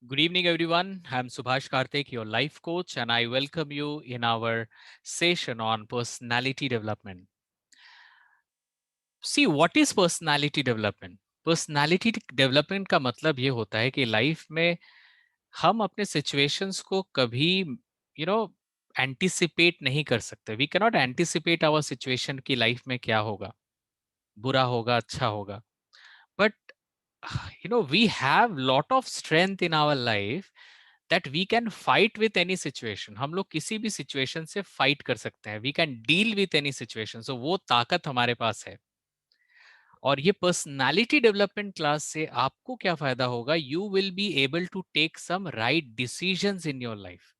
Good evening, everyone. I'm Subhash Karthik, your life coach, and I welcome you in our session on personality development. See, what is personality development? Personality development का मतलब ये होता है कि life में हम अपने सिचुएशंस को कभी यू नो एंटिसिपेट नहीं कर सकते. We cannot anticipate our situation की लाइफ में क्या होगा, बुरा होगा, अच्छा होगा. But we have lot of strength in our life that we can fight with any situation. हम लोग किसी भी सिचुएशन से फाइट कर सकते हैं. We can deal with any situation. So वो ताकत हमारे पास है. और ये पर्सनालिटी डेवलपमेंट क्लास से आपको क्या फायदा होगा? You will be able to take some right decisions in your life.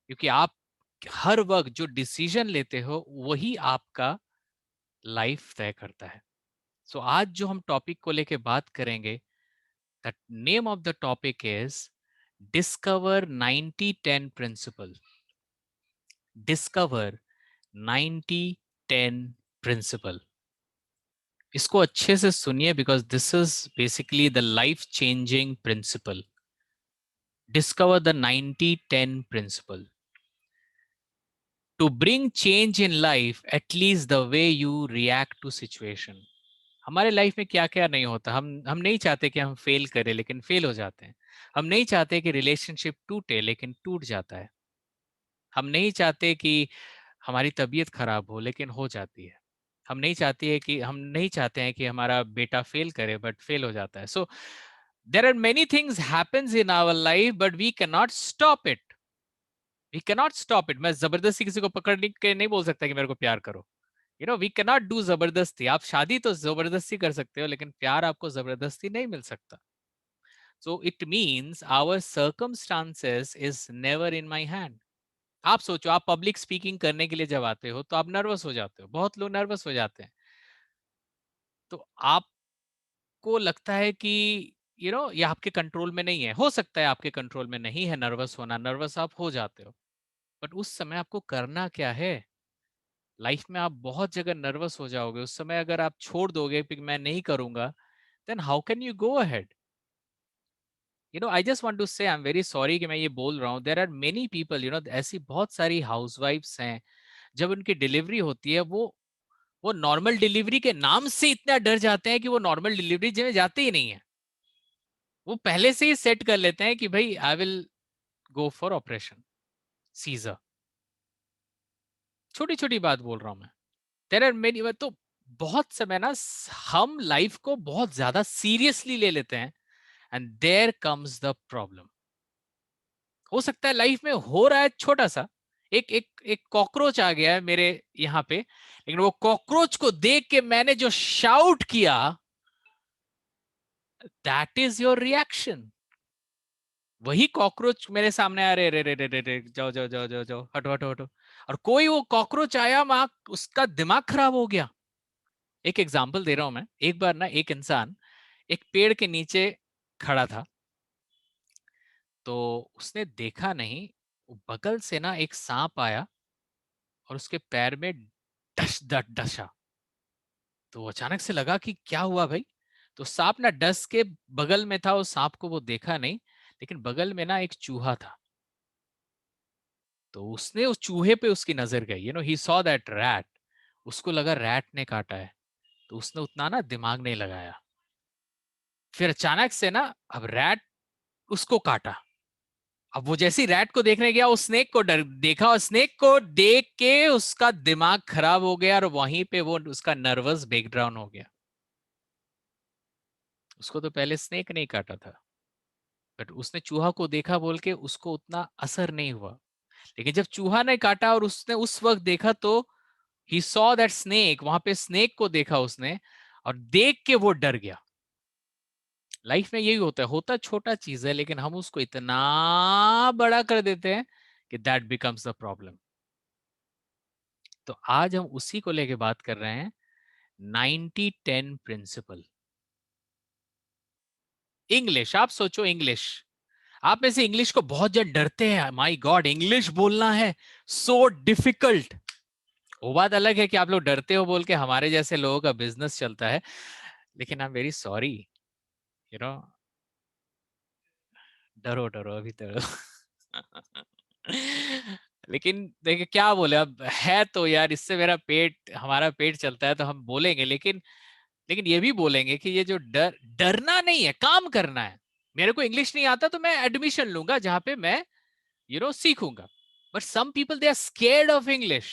क्योंकि आप हर वक्त जो डिसीजन लेते हो वही आपका लाइफ तय करता है. सो आज जो हम टॉपिक को लेके बात करेंगे, the name of the topic is Discover 90-10 Principle. Discover 90-10 Principle. इसको अच्छे से सुनिए because this is basically the life changing principle. Discover the 90-10 Principle. To bring change in life, at least the way you react to situation. हमारे life में क्या क्या नहीं होता. हम नहीं चाहते कि हम फेल करें लेकिन फेल हो जाते हैं. हम नहीं चाहते कि रिलेशनशिप टूटे लेकिन टूट जाता है. हम नहीं चाहते कि हमारी तबीयत खराब हो लेकिन हो जाती है. हम नहीं चाहते हैं कि हमारा बेटा फेल करे बट फेल हो जाता है. So there are many things happens in our life but we can not stop it. We can not stop it. मैं जबरदस्ती किसी को पकड़ के नहीं बोल सकता कि मेरे को प्यार करो. वी कैन नॉट डू जबरदस्ती. आप शादी तो जबरदस्ती कर सकते हो लेकिन प्यार आपको जबरदस्ती नहीं मिल सकता. So it means our circumstances is never in my hand. आप सोचो, आप पब्लिक स्पीकिंग करने के लिए जब आते हो तो आप नर्वस हो जाते हो. बहुत लोग नर्वस हो जाते हैं. तो आपको लगता है कि ये आपके कंट्रोल में नहीं है. हो सकता है आपके कंट्रोल में नहीं है नर्वस होना. नर्वस आप हो जाते हो. बट उस समय आपको करना क्या है? लाइफ में आप बहुत जगह नर्वस हो जाओगे. उस समय अगर आप छोड़ दोगे कि मैं नहीं करूंगा, then how can you go ahead? I just want to say I am very sorry कि मैं ये बोल रहा हूँ. देयर आर मेनी पीपल, ऐसी बहुत सारी हाउसवाइफ्स हैं, जब उनकी डिलीवरी होती है वो नॉर्मल डिलीवरी के नाम से इतना डर जाते हैं कि वो नॉर्मल डिलीवरी में जाते ही नहीं है. वो पहले से ही सेट कर लेते हैं कि भाई I will go for operation, caesar. छोटी छोटी बात बोल रहा हूं मैं. There are many. तो बहुत समय ना हम लाइफ को बहुत ज्यादा सीरियसली ले लेते हैं. And there comes the problem. हो सकता है लाइफ में हो रहा है छोटा सा, एक एक एक कॉकरोच आ गया है मेरे यहाँ पे, लेकिन वो कॉकरोच को देख के मैंने जो शाउट किया, दैट इज योर रिएक्शन. वही कॉकरोच मेरे सामने आ, रे रे रे रे रे रे, जाओ जाओ जाओ जाओ जाओ, हटो हटो हटो. और कोई वो कॉकरोच आया, माँ उसका दिमाग खराब हो गया. एक एग्जांपल दे रहा हूं मैं. एक बार ना एक इंसान एक पेड़ के नीचे खड़ा था. तो उसने देखा नहीं, बगल से ना एक सांप आया और उसके पैर में डसा. तो अचानक से लगा कि क्या हुआ भाई. तो सांप ना डस के बगल में था. उस सांप को वो देखा नहीं, लेकिन बगल में ना एक चूहा था. तो उसने उस चूहे पे उसकी नजर गई. He saw that rat. उसको लगा रैट ने काटा है. तो उसने उतना ना दिमाग नहीं लगाया. फिर अचानक से ना अब रैट उसको काटा. अब वो जैसी रैट को देखने गया, उस स्नेक को डर देखा, और स्नेक को देख के उसका दिमाग खराब हो गया और वहीं पे वो उसका नर्वस ब्रेकडाउन हो गया. उसको तो पहले स्नेक नहीं काटा था, बट उसने चूहा को देखा बोल के उसको उतना असर नहीं हुआ. लेकिन जब चूहा ने काटा और उसने उस वक्त देखा, तो ही सॉ दैट स्नेक. वहां पे स्नेक को देखा उसने और देख के वो डर गया. लाइफ में यही होता है छोटा चीज है लेकिन हम उसको इतना बड़ा कर देते हैं कि दैट बिकम्स द प्रॉब्लम. तो आज हम उसी को लेके बात कर रहे हैं. 90-10 प्रिंसिपल. इंग्लिश. आप सोचो, इंग्लिश. आप में से इंग्लिश को बहुत जन डरते हैं. माय गॉड, इंग्लिश बोलना है सो डिफिकल्ट. वो बात अलग है कि आप लोग डरते हो बोल के हमारे जैसे लोगों का बिजनेस चलता है. लेकिन I am very sorry, you know डरो डरो अभी डरो। लेकिन देखिए क्या बोले, अब है तो यार, इससे मेरा पेट, हमारा पेट चलता है, तो हम बोलेंगे। लेकिन लेकिन ये भी बोलेंगे कि ये जो डरना नहीं है, काम करना है। मेरे को इंग्लिश नहीं आता तो मैं एडमिशन लूंगा जहां पे मैं सीखूंगा। But some people they are scared of English.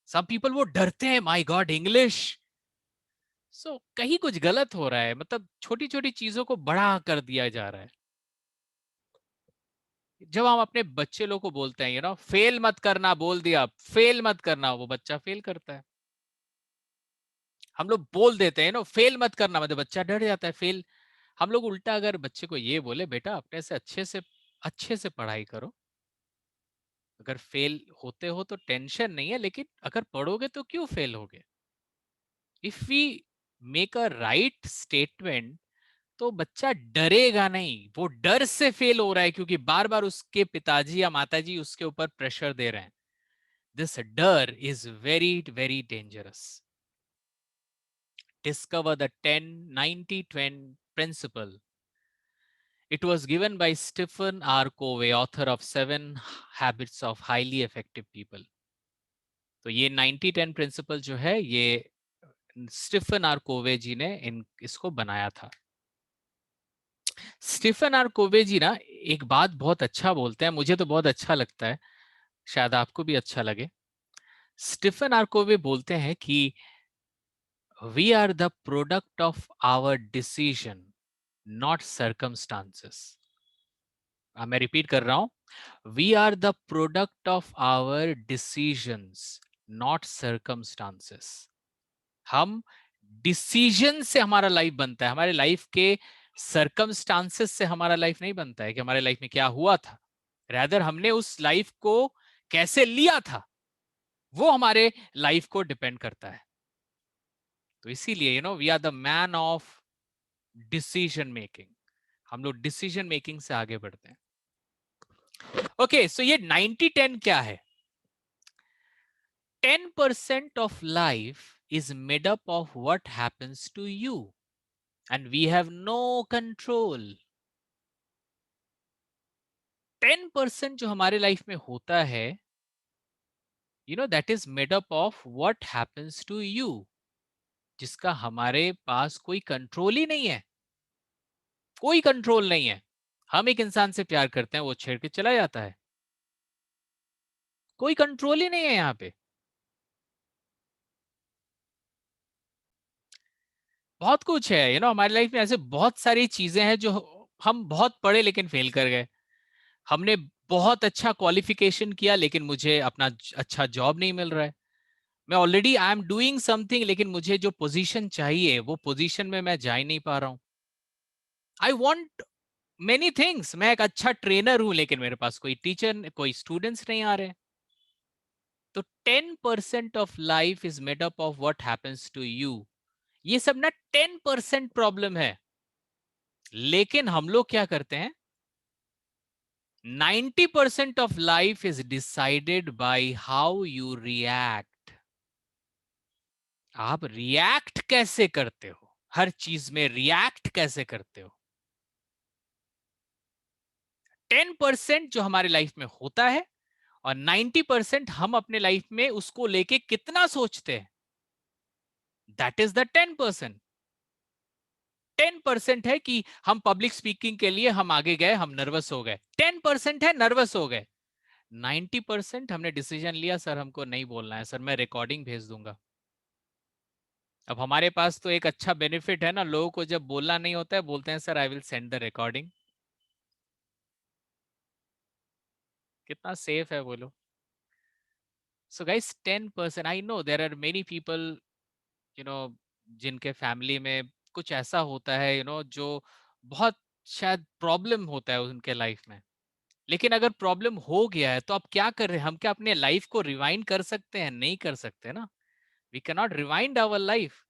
Some people वो डरते हैं, माय गॉड इंग्लिश। सो कहीं कुछ गलत हो रहा है, मतलब छोटी छोटी चीजों को बड़ा कर दिया जा रहा है। जब हम अपने बच्चे लोग को बोलते हैं फेल मत करना, बोल दिया फेल मत करना, वो बच्चा फेल करता है। हम लोग बोल देते हैं फेल मत करना, मतलब बच्चा डर जाता है फेल। हम लोग उल्टा अगर बच्चे को ये बोले, बेटा अपने से अच्छे से पढ़ाई करो, अगर फेल होते हो तो टेंशन नहीं है, लेकिन अगर पढ़ोगे तो क्यों फेल होगे। If we make a right statement, तो बच्चा डरेगा नहीं। वो डर से फेल हो रहा है क्योंकि बार बार उसके पिताजी या माताजी उसके ऊपर प्रेशर दे रहे हैं। दिस डर is very very dangerous. Discover the 10-90-10 principle. It was given by Stephen R. Covey, author of 7 Habits of Highly Effective People. तो ये 90-10 प्रिंसिपल जो है, ये स्टीफन आर कोवे जी ने इसको बनाया था। स्टीफन आर कोवे जी ना एक बात बहुत अच्छा बोलते हैं, मुझे तो बहुत अच्छा लगता है, शायद आपको भी अच्छा लगे। स्टीफन आर कोवे बोलते हैं कि we are the product of our decision, not circumstances. मैं रिपीट कर रहा हूं, we are the product of our decisions, not circumstances. हम डिसीजन से हमारा लाइफ बनता है, हमारे लाइफ के सर्कमस्टांसेस से हमारा लाइफ नहीं बनता है कि हमारे लाइफ में क्या हुआ था। रैदर हमने उस लाइफ को कैसे लिया था, वो हमारे लाइफ को डिपेंड करता है। तो इसीलिए we are the man of decision making. हम लोग डिसीजन मेकिंग से आगे बढ़ते हैं। ओके, सो ये 90-10 क्या है? 10% of life is made up of what happens to you, and we have no control. 10% जो हमारे लाइफ में होता है, that is made up of what happens to you, जिसका हमारे पास कोई कंट्रोल ही नहीं है। कोई कंट्रोल नहीं है। हम एक इंसान से प्यार करते हैं, वो छेड़ के चला जाता है, कोई कंट्रोल ही नहीं है यहाँ पे। बहुत कुछ है हमारी लाइफ में, ऐसे बहुत सारी चीजें हैं जो हम बहुत पढ़े लेकिन फेल कर गए। हमने बहुत अच्छा क्वालिफिकेशन किया लेकिन मुझे अपना अच्छा जॉब नहीं मिल रहा है। मैं already I am doing something, लेकिन मुझे जो पोजीशन चाहिए वो पोजीशन में मैं जा ही नहीं पा रहा हूँ। I want many things. मैं एक अच्छा ट्रेनर हूं लेकिन मेरे पास कोई टीचर, कोई स्टूडेंट्स नहीं आ रहे। तो 10% of life is made up of what happens to you. ये सब ना 10% प्रॉब्लम है। लेकिन हम लोग क्या करते हैं, 90% of life is decided by how you react. आप रिएक्ट कैसे करते हो, हर चीज में रिएक्ट कैसे करते हो। 10% जो हमारे लाइफ में होता है, और 90% हम अपने लाइफ में उसको लेके कितना सोचते हैं। That is the 10%। 10% है कि हम पब्लिक स्पीकिंग के लिए हम आगे गए, हम नर्वस हो गए, 10% है नर्वस हो गए। 90% हमने डिसीजन लिया, सर हमको नहीं बोलना है, सर मैं रिकॉर्डिंग भेज दूंगा। अब हमारे पास तो एक अच्छा बेनिफिट है ना, लोगों को जब बोलना नहीं होता है बोलते हैं sir I will send the recording. कितना सेफ है बोलो। So guys 10%, I know there are many people you know जिनके फैमिली में कुछ ऐसा होता है जो बहुत शायद प्रॉब्लम होता है उनके लाइफ में। लेकिन अगर प्रॉब्लम हो गया है तो आप क्या कर रहे हैं, हम क्या अपने लाइफ को रिवाइंड कर सकते हैं? नहीं कर सकते ना। We can not rewind our life.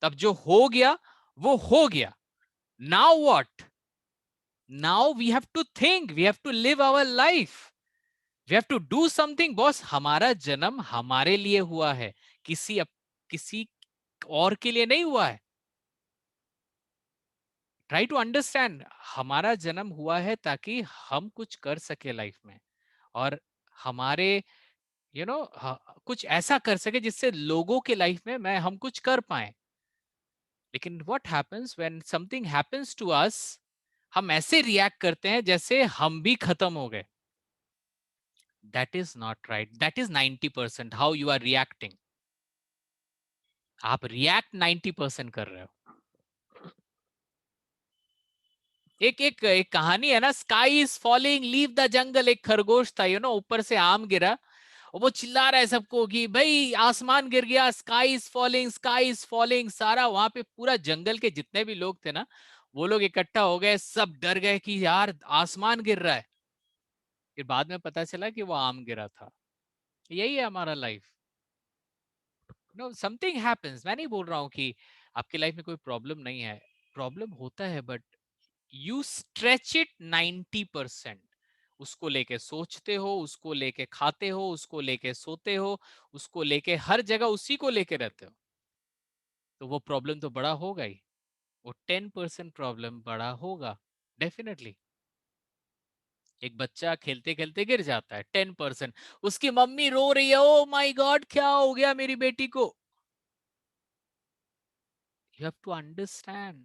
तब जो हो गया वो हो गया। Now what? Now we have to think, we have to live our life, we have to do something। Boss हमारा जन्म हमारे लिए हुआ है, किसी किसी और के लिए नहीं हुआ है। ट्राई टू अंडरस्टैंड, हमारा जन्म हुआ है ताकि हम कुछ कर सके लाइफ में, और हमारे कुछ ऐसा कर सके जिससे लोगों के लाइफ में मैं हम कुछ कर पाए। लेकिन what happens when something happens to us, हम ऐसे रिएक्ट करते हैं जैसे हम भी खत्म हो गए। That is not right, that is 90% how you are reacting. आप रिएक्ट 90% कर रहे हो। एक कहानी है ना, sky is falling leave the jungle. एक खरगोश था, ऊपर से आम गिरा, और वो चिल्ला रहा है सबको कि भाई आसमान गिर गया, sky is falling, sky is falling. सारा वहां पे पूरा जंगल के जितने भी लोग थे ना, वो लोग इकट्ठा हो गए, सब डर गए कि यार आसमान गिर रहा है। फिर बाद में पता चला कि वो आम गिरा था। यही है हमारा लाइफ। Something happens. मैं नहीं बोल रहा हूँ कि आपकी लाइफ में कोई प्रॉब्लम नहीं है, प्रॉब्लम होता है, बट यू स्ट्रेच इट 90%। उसको लेके सोचते हो, उसको लेके खाते हो, उसको लेके सोते हो, उसको लेके हर जगह उसी को लेके रहते हो, तो वो प्रॉब्लम तो बड़ा होगा ही। वो 10% प्रॉब्लम बड़ा होगा डेफिनेटली। एक बच्चा खेलते खेलते गिर जाता है, 10%। उसकी मम्मी रो रही है, ओ माय गॉड क्या हो गया मेरी बेटी को। You have to understand,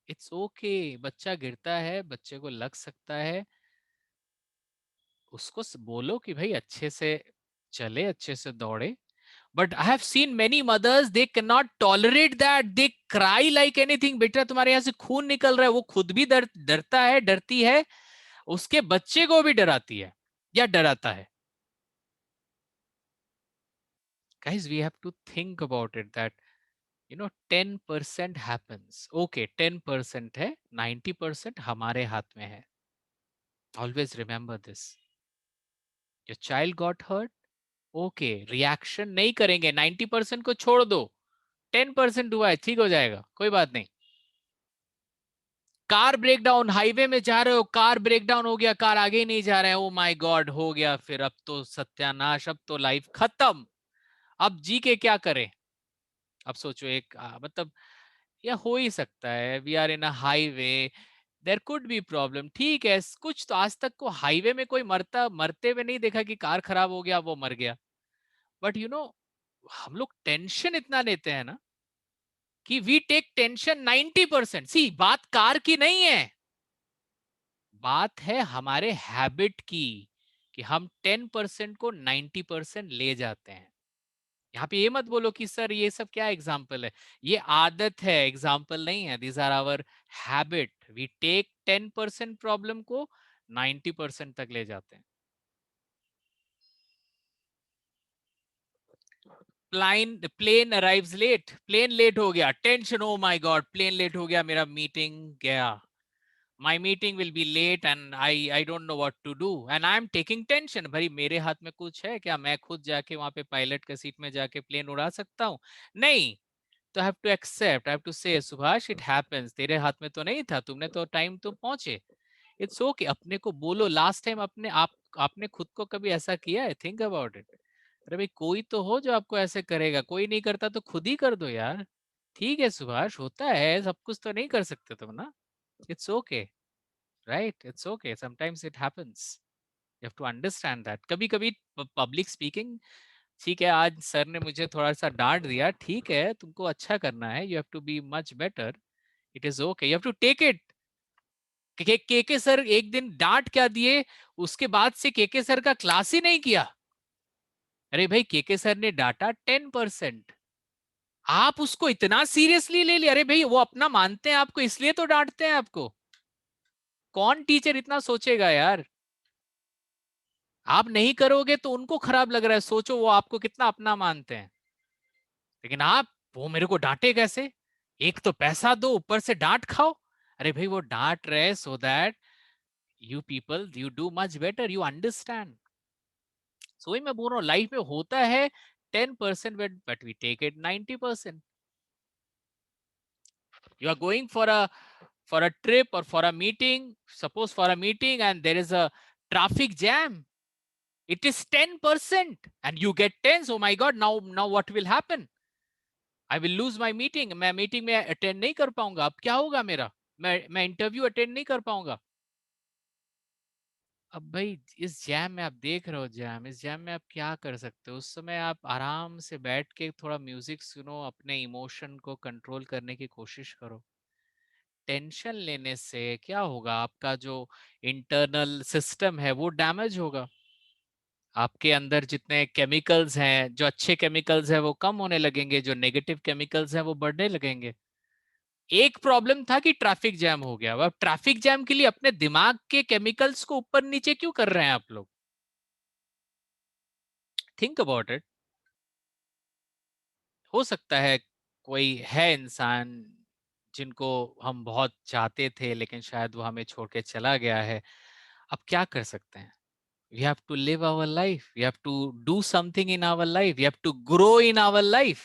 it's okay. बच्चा गिरता है, बच्चे को लग सकता है, उसको बोलो कि भाई अच्छे से चले, अच्छे से दौड़े। But I have seen many mothers, they can not tolerate that, they cry like anything. बेटा तुम्हारे यहाँ से खून निकल रहा है, वो खुद भी डरता है, डरती है, उसके बच्चे को भी डराती है या डराता है। guys, we have to think about it that 10% happens, okay, 10% है, 90% हमारे हाथ में है। Always remember this. Your child got hurt, okay, reaction नहीं करेंगे, 90% को छोड़ दो, 10% हुआ है, ठीक हो जाएगा, कोई बात नहीं। कार ब्रेक डाउन, हाईवे में जा रहे हो, कार ब्रेक डाउन हो गया, कार आगे ही नहीं जा रहा है, ओ माय गॉड हो गया, फिर अब तो सत्यानाश, अब तो लाइफ खत्म, अब जी के क्या करें। अब सोचो एक मतलब, या हो ही सकता है, we are in a highway, there could be problem, ठीक है, कुछ तो आज तक को हाईवे में कोई मरते हुए नहीं देखा कि कार खराब हो गया वो मर गया। बट हम लोग टेंशन इतना लेते हैं ना कि वी टेक टेंशन 90%। सी बात कार की नहीं है, बात है हमारे हैबिट की, कि हम 10% को 90% ले जाते हैं। यहाँ पे ये मत बोलो कि सर ये सब क्या एग्जाम्पल है, ये आदत है, एग्जाम्पल नहीं है। These are our habit, we take 10% problem को 90% तक ले जाते हैं। Plane arrives late, plane late हो गया, tension, oh my God plane late हो गया, मेरा मीटिंग गया, my meeting will be late and I don't know what to do and I am taking tension। भाई मेरे हाथ में कुछ है क्या, मैं खुद जाके वहां पे पायलट के सीट में जाके प्लेन उड़ा सकता हूँ? नहीं। तो I have to accept, I have to say Subhash it happens, तेरे हाथ में तो नहीं था, तुमने तो टाइम तो पहुंचे, इट्स ओके। अपने को बोलो, लास्ट टाइम अपने आप आपने खुद को कभी ऐसा किया है? Think about it. अरे भाई कोई तो हो जो आपको ऐसे करेगा, कोई नहीं करता तो खुद ही कर दो यार। ठीक है सुभाष, होता है, सब कुछ तो नहीं कर सकते तुम ना, it's okay, right, it's okay, sometimes it happens, you have to understand that. कभी कभी पब्लिक स्पीकिंग, ठीक है, आज सर ने मुझे थोड़ा सा डांट दिया, ठीक है, तुमको अच्छा करना है, you have to be much better, it is okay, you have to take it. के सर एक दिन डांट क्या दिए, उसके बाद से के सर का क्लास ही नहीं किया। अरे भाई के सर ने डांटा 10%, आप उसको इतना सीरियसली ले लिया। अरे भाई वो अपना मानते हैं आपको, इसलिए तो डांटते हैं आपको। कौन टीचर इतना सोचेगा यार, आप नहीं करोगे तो उनको खराब लग रहा है, सोचो वो आपको कितना अपना मानते हैं। लेकिन आप, वो मेरे को डांटे कैसे, एक तो पैसा दो ऊपर से डांट खाओ। अरे भाई वो डांट रहे so that you people you do much better, you understand. So ही मैं बोल रहा हूँ, लाइफ में होता है 10% but we take it 90%। You are going for a trip or for a meeting, suppose for a meeting and there is a traffic jam, it is 10% and you get tense, oh my god, now what will happen, I will lose my meeting, मैं meeting में attend नहीं कर पाऊंगा, अब क्या होगा मेरा। मैं इंटरव्यू अटेंड नहीं कर पाऊंगा। अब भाई इस जैम में आप देख रहे हो, जैम, इस जैम में आप क्या कर सकते हो? उस समय आप आराम से बैठ के थोड़ा म्यूजिक सुनो, अपने इमोशन को कंट्रोल करने की कोशिश करो। टेंशन लेने से क्या होगा? आपका जो इंटरनल सिस्टम है वो डैमेज होगा। आपके अंदर जितने केमिकल्स हैं, जो अच्छे केमिकल्स हैं वो कम होने लगेंगे, जो नेगेटिव केमिकल्स हैं वो बढ़ने लगेंगे। एक प्रॉब्लम था कि ट्रैफिक जैम हो गया, अब ट्रैफिक जैम के लिए अपने दिमाग के केमिकल्स को ऊपर नीचे क्यों कर रहे हैं आप लोग? Think about it. हो सकता है कोई है इंसान जिनको हम बहुत चाहते थे, लेकिन शायद वो हमें छोड़ के चला गया है। अब क्या कर सकते हैं? We have to live our life. We have to do something in our life. We have to grow in our life.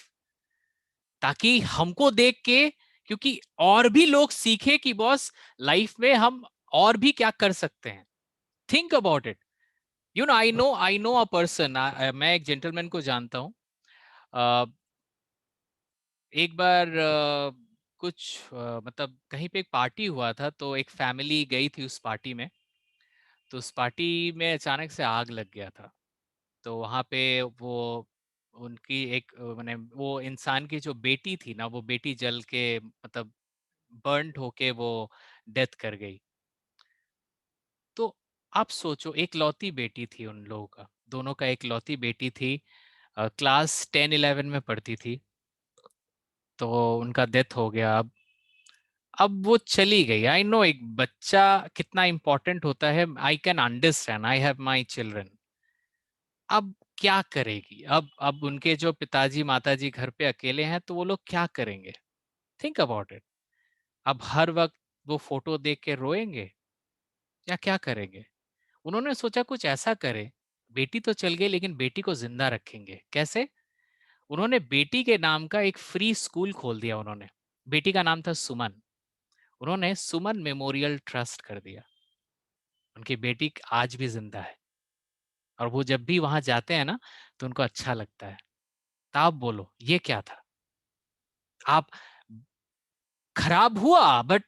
ताकि हमको देख के, क्योंकि और भी लोग सीखे कि बॉस लाइफ में हम और भी क्या कर सकते हैं। Think about it. You know, I know a person, मैं एक जेंटलमैन को जानता हूँ। एक बार मतलब कहीं पे एक पार्टी हुआ था, तो एक फैमिली गई थी उस पार्टी में। तो उस पार्टी में अचानक से आग लग गया था। तो वहाँ पे वो उनकी एक माने वो इंसान की जो बेटी थी ना, वो बेटी जल के मतलब बर्न्ड होके वो डेथ कर गई। तो आप सोचो, एक लौती बेटी थी उन लोगों का, दोनों का एक लौती बेटी थी, क्लास 10-11 में पढ़ती थी। तो उनका डेथ हो गया। अब वो चली गई। आई नो एक बच्चा कितना इंपॉर्टेंट होता है। I can understand, I have my children. अब क्या करेगी? अब उनके जो पिताजी माताजी घर पे अकेले हैं, तो वो लोग क्या करेंगे? Think about it. अब हर वक्त वो फोटो देख के रोएंगे या क्या करेंगे? उन्होंने सोचा कुछ ऐसा करें, बेटी तो चल गई लेकिन बेटी को जिंदा रखेंगे। कैसे? उन्होंने बेटी के नाम का एक फ्री स्कूल खोल दिया उन्होंने। बेटी का नाम था सुमन। उन्होंने सुमन मेमोरियल ट्रस्ट कर दिया। उनकी बेटी आज भी जिंदा है, और वो जब भी वहां जाते हैं ना, तो उनको अच्छा लगता है। तो आप बोलो ये क्या था? आप खराब हुआ, बट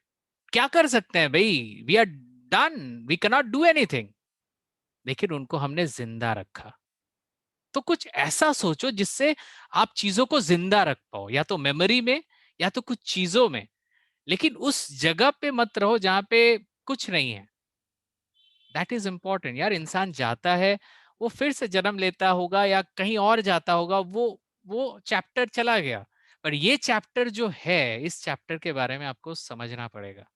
क्या कर सकते हैं भाई? We are done, we can not do anything. लेकिन उनको हमने जिंदा रखा। तो कुछ ऐसा सोचो जिससे आप चीजों को जिंदा रख पाओ, या तो मेमोरी में या तो कुछ चीजों में। लेकिन उस जगह पे मत रहो जहां पे कुछ नहीं है। दैट इज इंपॉर्टेंट यार। इंसान जाता है, वो फिर से जन्म लेता होगा या कहीं और जाता होगा, वो चैप्टर चला गया। पर ये चैप्टर जो है, इस चैप्टर के बारे में आपको समझना पड़ेगा।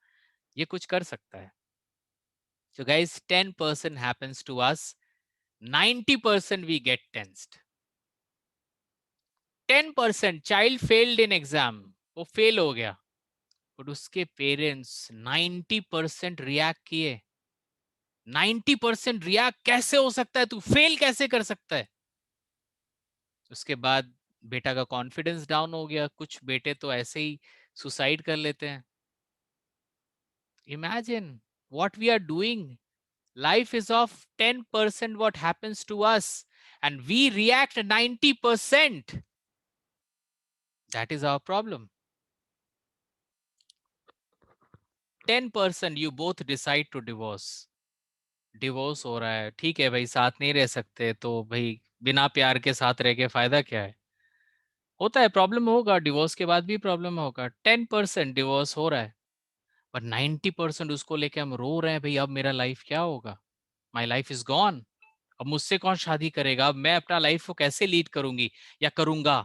ये कुछ कर सकता है। So guys, 10% happens to us, 90% we get tensed. 10% child failed in exam, वो फेल हो गया, बट उसके पेरेंट्स 90% रिएक्ट किए। 90% रिएक्ट कैसे हो सकता है? तू फेल कैसे कर सकता है? उसके बाद बेटा का कॉन्फिडेंस डाउन हो गया। कुछ बेटे तो ऐसे ही सुसाइड कर लेते हैं। Imagine what we are doing. Life is of 10% what happens to us, and we react 90%. That is our problem. 10% you both decide to divorce. Divorce हो रहा है, ठीक है भाई, साथ नहीं रह सकते तो भाई बिना प्यार के साथ रह के फायदा क्या है? होता है, प्रॉब्लम होगा, डिवोर्स के बाद भी प्रॉब्लम होगा। 10% डिवोर्स हो रहा है, पर 90% उसको लेके हम रो रहे हैं, भाई अब मेरा लाइफ क्या होगा? My life is gone. अब मुझसे कौन शादी करेगा? अब मैं अपना लाइफ को कैसे लीड करूंगी या करूंगा?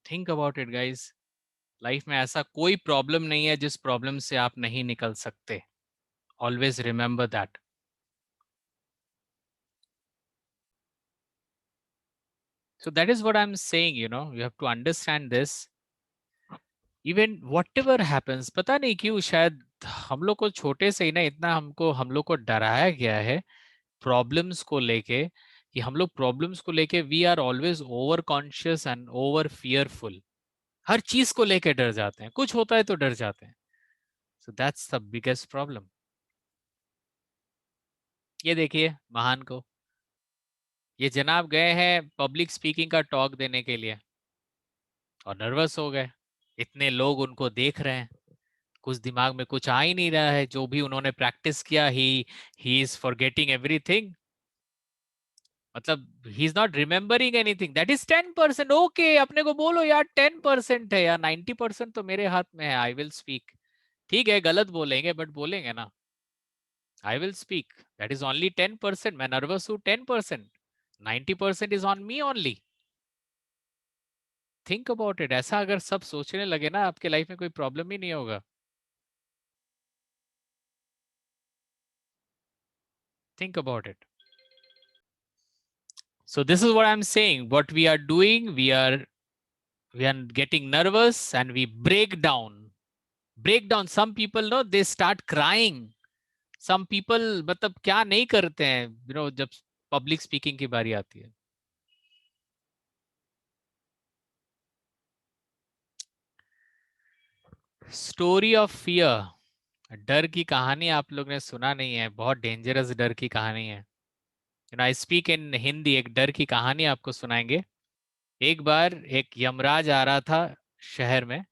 Think about it guys. Life में ऐसा कोई प्रॉब्लम नहीं है जिस प्रॉब्लम से आप नहीं निकल सकते। Always remember that. So that is what I am saying, you have to understand this. Even whatever happens, पता नहीं क्यों, शायद हम लोग को छोटे से ही ना इतना हम लोग को डराया गया है प्रॉब्लम्स को लेके, कि हम लोग प्रॉब्लम्स को लेके we are always over conscious and over fearful. हर चीज को लेके डर जाते हैं, कुछ होता है तो डर जाते हैं। So that's the biggest problem. ये देखिए महान को, ये जनाब गए हैं पब्लिक स्पीकिंग का टॉक देने के लिए और नर्वस हो गए। इतने लोग उनको देख रहे हैं, कुछ दिमाग में कुछ आ ही नहीं रहा है, जो भी उन्होंने प्रैक्टिस किया ही इज फॉरगेटिंग एवरीथिंग, मतलब he is not remembering anything. That is 10%। Okay, अपने को बोलो यार 10% है यार, 90% तो मेरे हाथ में है, आई विल स्पीक। ठीक है, गलत बोलेंगे बट बोलेंगे ना, I will speak. That is only 10%। मैं नर्वस हूँ 10%, 90% is on me only. Think about it. ऐसा अगर सब सोचने लगे ना, आपके लाइफ में कोई प्रॉब्लम ही नहीं होगा। Think about it. So this is what I'm saying. What we are doing, we are getting nervous and we break down. Break down. Some people know they start crying. Some people मतलब क्या नहीं करते हैं, जब public speaking की बारी आती है। Story of fear. डर की कहानी आप लोग ने सुना नहीं है, बहुत डेंजरस डर की कहानी है। I speak in Hindi. एक डर की कहानी आपको सुनाएंगे। एक बार एक यमराज आ रहा था शहर में,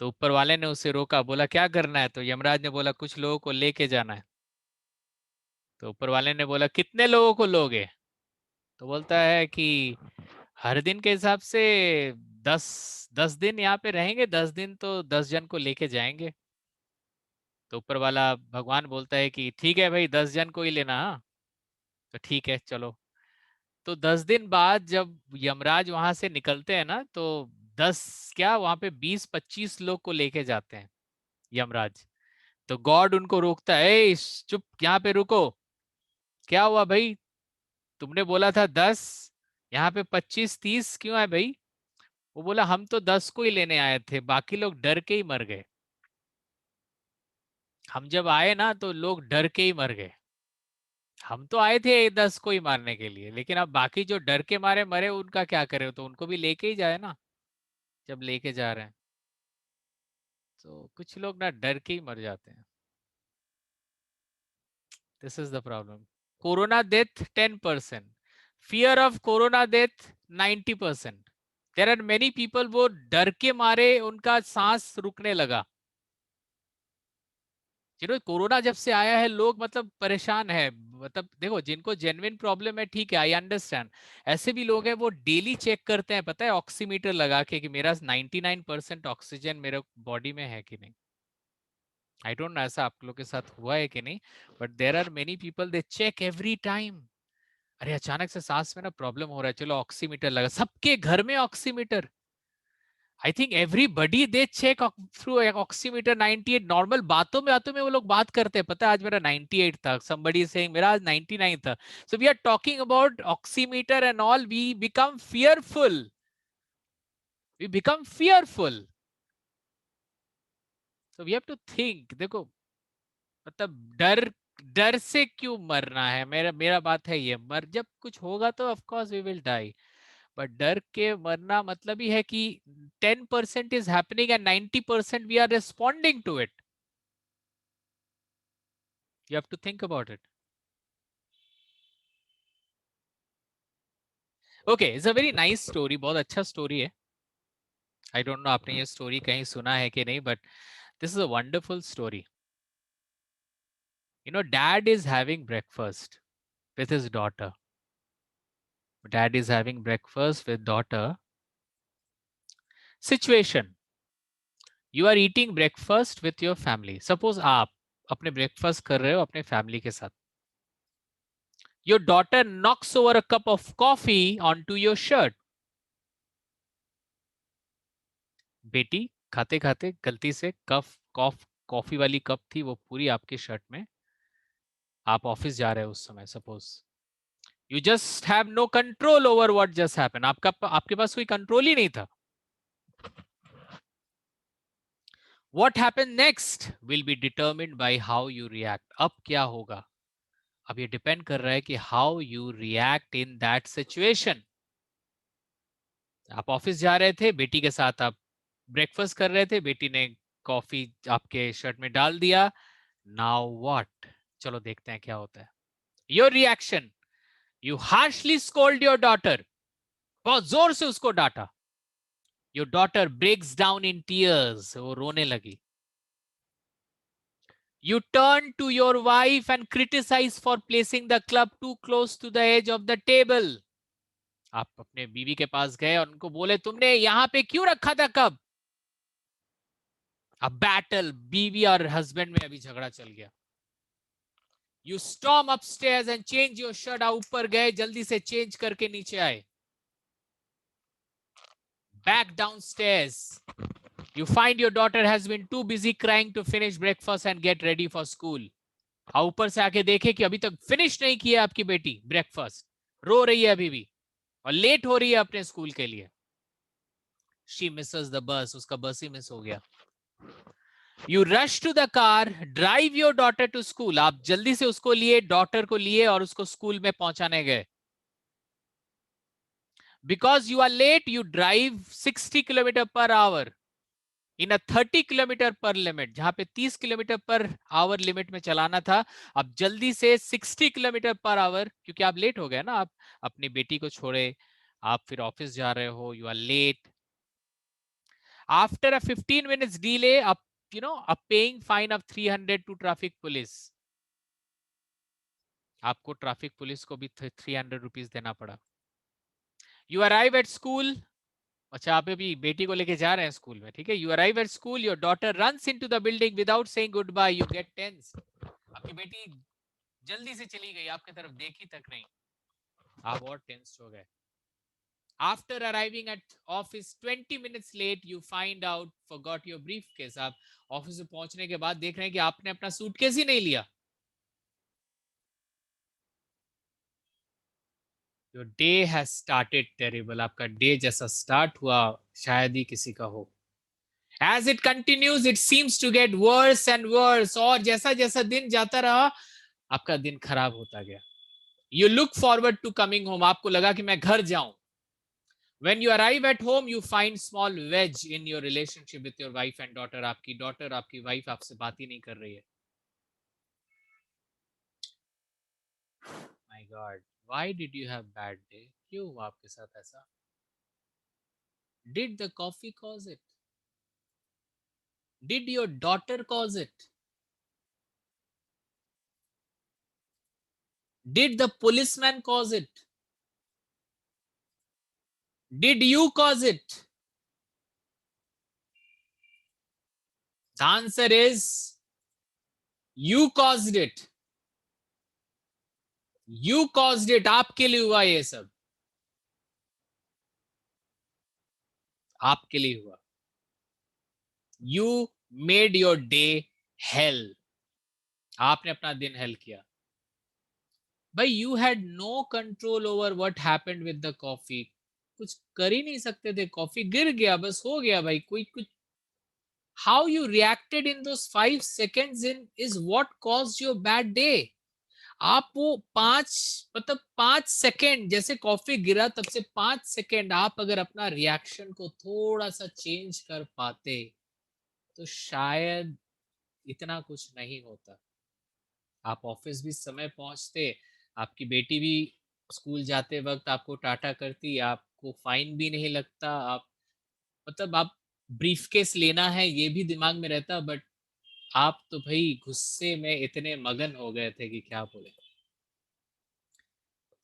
तो ऊपर वाले ने उसे रोका, बोला क्या करना है? तो यमराज ने बोला कुछ लोगों को लेके जाना है। तो ऊपर वाले ने बोला कितने लोगों को लोगे? तो बोलता है कि हर दिन के हिसाब से 10 10 दिन यहाँ पे रहेंगे, 10 दिन तो 10 जन को लेके जाएंगे। तो ऊपर वाला भगवान बोलता है कि ठीक है भाई, 10 जन को ही लेना। हाँ, तो ठीक है चलो। तो 10 दिन बाद जब यमराज वहां से निकलते हैं ना, तो 10 क्या, वहां पे 20 25 लोग को लेके जाते हैं यमराज। तो गॉड उनको रोकता है, "ए, चुप, यहाँ पे रुको। क्या हुआ भाई? तुमने बोला था 10, यहाँ पे 25 30 क्यों है भाई?" वो बोला हम तो 10 को ही लेने आए थे, बाकी लोग डर के ही मर गए। हम जब आए ना तो लोग डर के ही मर गए। हम तो आए थे 10 को ही मारने के लिए, लेकिन अब बाकी जो डर के मारे मरे उनका क्या करे? तो उनको भी लेके ही जाए ना, जब लेके जा रहे हैं। तो कुछ लोग ना डर के ही मर जाते हैं। This is the problem. Corona death 10%, fear of corona death 90%। There are many people, वो डर के मारे उनका सांस रुकने लगा। कोरोना जब से आया है, लोग मतलब परेशान है। मतलब देखो, जिनको जेन्युइन प्रॉब्लम है ठीक है, आई अंडरस्टैंड। ऐसे भी लोग हैं वो डेली चेक करते हैं, पता है, ऑक्सीमीटर लगा के कि मेरा 99% ऑक्सीजन मेरे बॉडी में है कि नहीं। आई डोंट नो ऐसा आप लोग के साथ हुआ है कि नहीं, but there are many people they check every time. अरे अचानक से सांस में ना प्रॉब्लम हो रहा है, चलो ऑक्सीमीटर लगा। सबके घर में oximeter. I think everybody they check through oximeter 98। Normal बातों में वो लोग बात करते हैं, पता है आज मेरा 98 था, somebody is saying मेरा आज 99 था। So we are talking about oximeter and all, we become fearful, we become fearful। So we have to think। देखो, मतलब डर, डर से क्यों मरना है? मेरा मेरा बात है ये, मर जब कुछ होगा तो of course we will die, but डर के मरना मतलब ही है कि 10% is happening and 90% we are responding to it. You have to think about it. Okay, it's a very nice story, बहुत अच्छा story है। I don't know आपने ये story कहीं सुना है कि नहीं, but this is a wonderful story। Dad is having breakfast with his daughter। Dad is having breakfast with daughter। Situation: you are eating breakfast with your family। Suppose आप अपने breakfast कर रहे हो अपने family के साथ। Your daughter knocks over a cup of coffee onto your shirt। बेटी खाते खाते गलती से कॉफी वाली कप थी वो पूरी आपके शर्ट में। आप ऑफिस जा रहे हो उस समय, suppose you just have no control over what just happen. आपके पास कोई कंट्रोल ही नहीं था। What happen next will be determined by how you react. अब क्या होगा, अब ये डिपेंड कर रहा है कि how you react in that situation. आप ऑफिस जा रहे थे, बेटी के साथ आप ब्रेकफास्ट कर रहे थे, बेटी ने कॉफी आपके शर्ट में डाल दिया। Now what? चलो देखते हैं क्या होता है। Your reaction: you harshly scold your daughter. बहुत जोर से उसको डांटा। Your daughter breaks down in tears. वो रोने लगी. You turn to your wife and criticize for placing the club too close to the edge of the table. आप अपने बीवी के पास गए और उनको बोले तुमने यहां पे क्यों रखा था कब? अब बैटल बीवी और हस्बैंड में अभी झगड़ा चल गया. You storm upstairs and change your shirt. आप ऊपर गए, जल्दी से चेंज करके नीचे आए. Back downstairs. You find your daughter has been too busy crying to finish breakfast and get ready for school. हाँ, ऊपर से आके देखे कि अभी तक फिनिश नहीं किया आपकी बेटी ब्रेकफास्ट, रो रही है अभी भी और लेट हो रही है अपने स्कूल के लिए. She misses the bus. उसका बस ही मिस हो गया. You rush to the car, drive your daughter to school. आप जल्दी से उसको लिए, डॉटर को लिए और उसको स्कूल में पहुंचाने गए. Because you are late, you drive 60 kilometre per hour in a 30 kilometre पर लिमिट. जहां पे 30 किलोमीटर पर आवर लिमिट में चलाना था, अब जल्दी से 60 किलोमीटर पर आवर, क्योंकि आप लेट हो गए ना. आप अपनी बेटी को छोड़े, आप फिर ऑफिस जा रहे हो, you are late. After a 15 minutes delay, आप a paying fine of 300 to traffic police. आपको ट्रैफिक पुलिस को भी 300 रुपीज देना पड़ा. You arrive at school. अच्छा, आप अभी बेटी को लेके जा रहे हैं स्कूल में, ठीक है. You arrive at school, your daughter runs into the building without saying goodbye. You get tense. आपकी बेटी जल्दी से चली गई, आपकी तरफ देखी तक नहीं. आप और टेंस हो गए. After arriving at office 20 minutes late, you find out forgot your briefcase. आप ऑफिस में पहुंचने के बाद देख रहे हैं कि आपने अपना सूटकेस ही नहीं लिया. Your day has started terrible. आपका डे जैसा स्टार्ट हुआ शायद ही किसी का हो. As it continues, it seems to get worse and worse. और जैसा जैसा दिन जाता रहा, आपका दिन खराब होता गया. You look forward to coming home. आपको लगा कि मैं घर जाऊं. When you arrive at home, you find small wedge in your relationship with your wife and daughter. आपकी daughter, आपकी wife आपसे बात ही नहीं कर रही है. My God, why did you have bad day? क्यों हुआ आपके साथ ऐसा? Did the coffee cause it? Did your daughter cause it? Did the policeman cause it? Did you cause it? The answer is you caused it. You caused it. आपके लिए हुआ ये सब. आपके लिए हुआ. You made your day hell. आपने अपना दिन hell किया. भाई, you had no control over what happened with the coffee. कुछ कर ही नहीं सकते थे. कॉफी गिर गया, बस हो गया भाई. कोई कुछ. How you reacted in those 5 seconds in is what caused your bad day. आप वो 5 सेकेंड, जैसे कॉफी गिरा तब से 5 सेकेंड आप अगर अपना रिएक्शन को थोड़ा सा चेंज कर पाते तो शायद इतना कुछ नहीं होता. आप ऑफिस भी समय पहुंचते, आपकी बेटी भी स्कूल जाते वक्त आपको टाटा करती, आपको फाइन भी नहीं लगता. आप मतलब आप ब्रीफकेस लेना है ये भी दिमाग में रहता, बट आप तो भाई गुस्से में इतने मगन हो गए थे कि क्या बोले.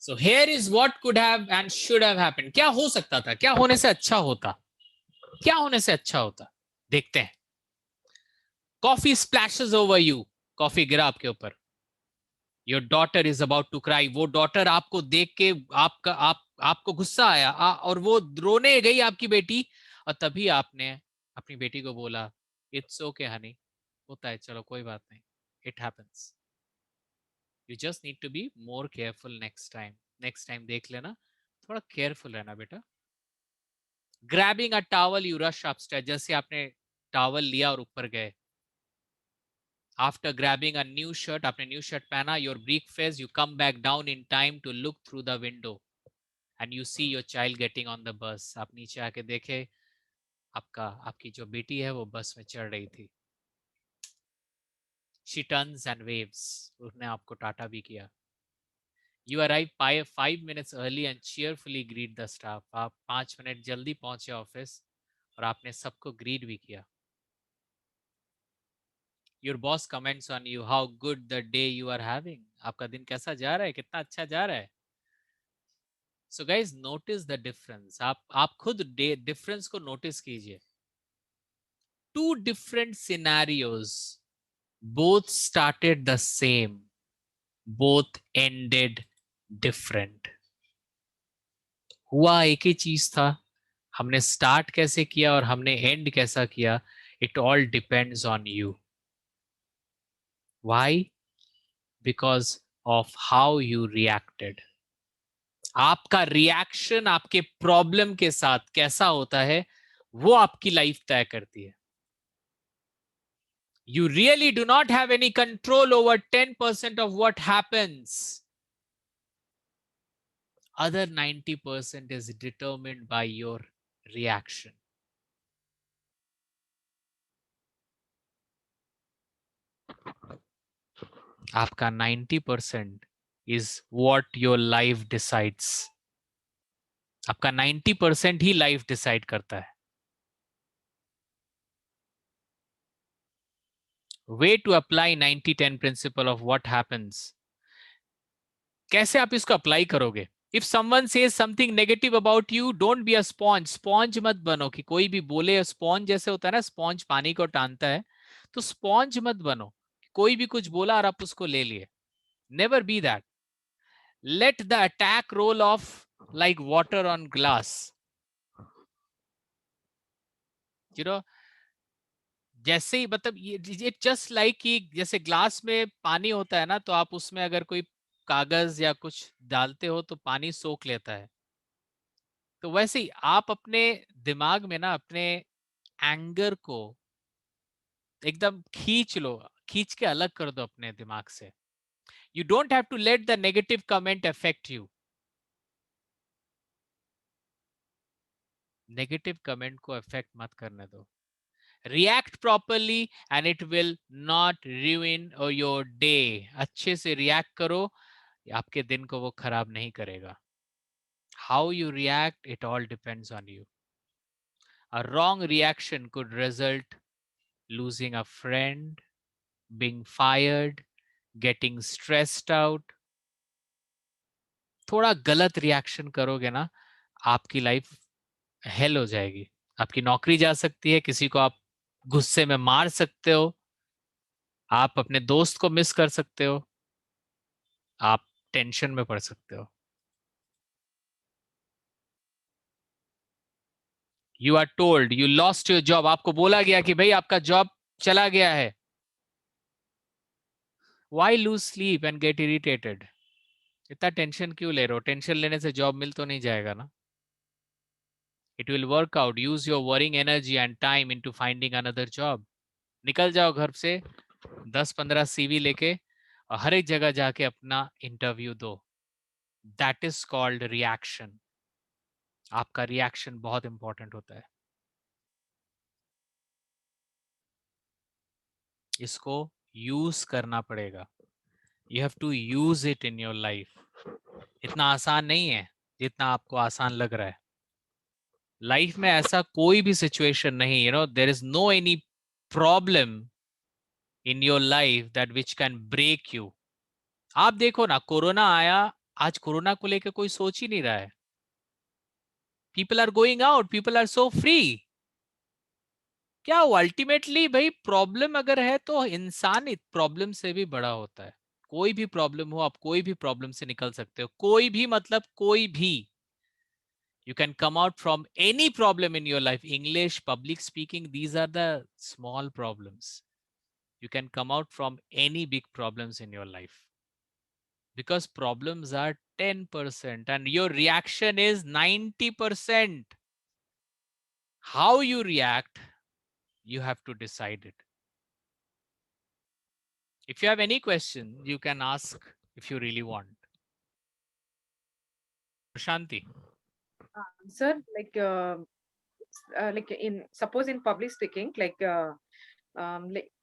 So here is what could have and should have happened. क्या हो सकता था, क्या होने से अच्छा होता, क्या होने से अच्छा होता, देखते हैं. Coffee splashes over you. Coffee गिरा आपके ऊपर. Your daughter is about to cry. वो डॉटर आपको देख के आपको गुस्सा आया और वो रोने गई आपकी बेटी. और तभी आपने अपनी बेटी को बोला, इट्स ओके हनी, होता है, चलो कोई बात नहीं, it happens. You just need to be more careful next time. Next time देख लेना, थोड़ा केयरफुल रहना बेटा. Grabbing a towel, you rush upstairs. जैसे आपने टॉवल लिया और ऊपर गए. After grabbing a new shirt, आपने न्यू शर्ट पहना, your briefcase, you come back down in time to look through the window and you see your child getting on the bus. आप नीचे आके देखे आपकी जो बेटी है वो बस में चढ़ रही थी. She turns and waves. उसने आपको टाटा भी किया. You arrive 5 minutes early and cheerfully greet the staff. आप 5 मिनट जल्दी पहुंचे ऑफिस और आपने सबको ग्रीड भी किया. Your boss comments on you how good the day you are having. आपका दिन कैसा जा रहा है, कितना अच्छा जा रहा है. So guys, notice the difference. आप खुद डिफरेंस को नोटिस कीजिए. Two different scenarios, both started the same, both ended different. हुआ एक ही चीज था, हमने स्टार्ट कैसे किया और हमने एंड कैसा किया, it all depends on you. Why? Because of how you reacted. आपका रिएक्शन आपके प्रॉब्लम के साथ कैसा होता है, वो आपकी लाइफ तय करती है. You really do not have any control over 10% of what happens. Other 90% is determined by your reaction. आपका 90% is what your life decides. आपका 90% ही लाइफ डिसाइड करता है. Way to apply 90-10 principle of what happens. कैसे आप इसको apply करोगे? If someone says something negative about you, don't be a sponge. Sponge मत बनो कि कोई भी बोले. स्पॉन्ज जैसे होता है ना, स्पॉन्ज पानी को टानता है, तो स्पॉन्ज मत बनो. कोई भी कुछ बोला और आप उसको ले लिए. Never be that. Let the attack roll off like water on glass. You know, जैसे ही मतलब ये जस्ट लाइक कि जैसे ग्लास में पानी होता है ना, तो आप उसमें अगर कोई कागज या कुछ डालते हो तो पानी सोख लेता है. तो वैसे ही आप अपने दिमाग में ना अपने एंगर को एकदम खींच लो, खींच के अलग कर दो अपने दिमाग से. You don't have to let the negative comment affect you. Negative comment को अफेक्ट मत करने दो. React properly and it will not ruin your day. अच्छे से रिएक्ट करो, आपके दिन को वो खराब नहीं करेगा. How you react, it all depends on you. A wrong reaction could result losing a friend, being fired, getting stressed out. थोड़ा गलत रिएक्शन करोगे ना, आपकी लाइफ हेल हो जाएगी. आपकी नौकरी जा सकती है, किसी को आप गुस्से में मार सकते हो, आप अपने दोस्त को मिस कर सकते हो, आप टेंशन में पड़ सकते हो. You are told you lost your job. आपको बोला गया कि भाई आपका जॉब चला गया है. Why lose sleep and get irritated? इतना टेंशन क्यों ले रहे हो? टेंशन लेने से जॉब मिल तो नहीं जाएगा ना. It will work out. Use your worrying energy and time into finding another job. निकल जाओ घर से 10-15 सीवी लेके और हर एक जगह जाके अपना इंटरव्यू दो. That is called reaction. आपका रिएक्शन बहुत इंपॉर्टेंट होता है. इसको यूज करना पड़ेगा. You have to use it in your life. इतना आसान नहीं है जितना आपको आसान लग रहा है. लाइफ में ऐसा कोई भी सिचुएशन नहीं, there is no any problem in your life that which can break you. आप देखो ना, कोरोना आया, आज कोरोना को लेकर कोई सोच ही नहीं रहा है. People are going out, people are so free. क्या अल्टीमेटली भाई प्रॉब्लम अगर है तो इंसान प्रॉब्लम से भी बड़ा होता है. कोई भी प्रॉब्लम हो, आप कोई भी प्रॉब्लम से निकल सकते हो. कोई भी मतलब कोई भी. You can come out from any problem in your life. English, public speaking, these are the small problems. You can come out from any big problems in your life because problems are 10% and your reaction is 90%. How you react, you have to decide it. If you have any question, you can ask if you really want. Shanti. Sir, like in suppose in public speaking, like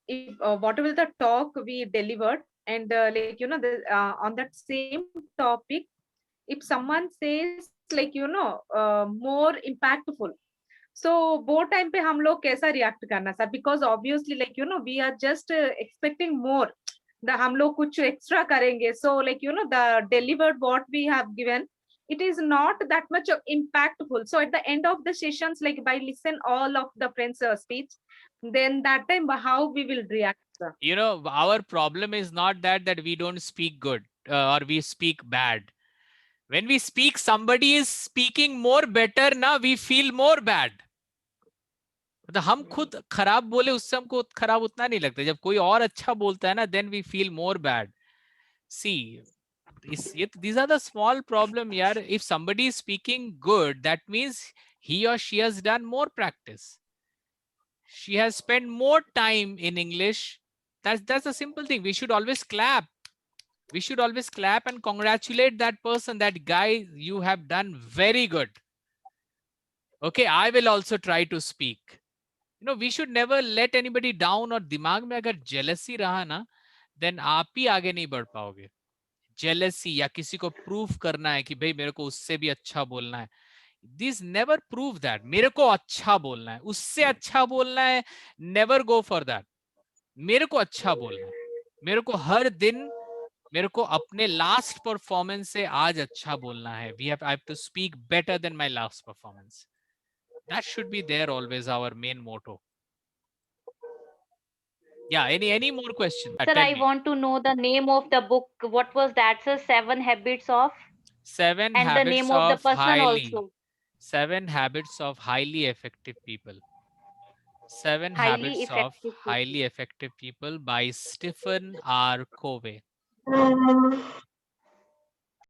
if whatever the talk we delivered, and on that same topic, if someone says more impactful, So वो time पे हम लोग कैसा react करना sir? Because obviously like we are just expecting more, हम लोग कुछ extra करेंगे, so like the delivered what we have given, it is not that much impactful. So at the end of the sessions, like by listen all of the friends speech, then that time how we will react, sir? You know, our problem is not that we don't speak good or we speak bad. When we speak, somebody is speaking more better, now we feel more bad. मतलब हम खुद खराब बोले उससे हमको खराब उतना नहीं लगता, जब कोई और अच्छा बोलता है ना, then we feel more bad. See, these are the small problem yaar. If somebody is speaking good, that means he or she has done more practice, she has spent more time in English. That's a simple thing. We should always clap, we should always clap and congratulate that person, that guy, you have done very good. Okay, I will also try to speak. You know, we should never let anybody down. और दिमाग में अगर jealousy रहा ना, then आप ही आगे नहीं बढ़ पाओगे. Jealousy या किसी को prove करना है कि भाई मेरे को उससे भी अच्छा बोलना है, this never prove that. मेरे को अच्छा बोलना है, उससे अच्छा बोलना है, never go for that. मेरे को अच्छा बोलना है, मेरे को हर दिन, मेरे को अपने लास्ट परफॉर्मेंस से आज अच्छा बोलना है. I have to speak better than my last performance. That should be there always, our main motto. Yeah, any more questions? Sir, Tell I me. want to know the name of the book. What was that, sir? Seven Habits of, Seven and the habits name of the of person highly also. Seven habits of highly effective people. Seven Highly habits of effective people. highly effective people by Stephen R. Covey.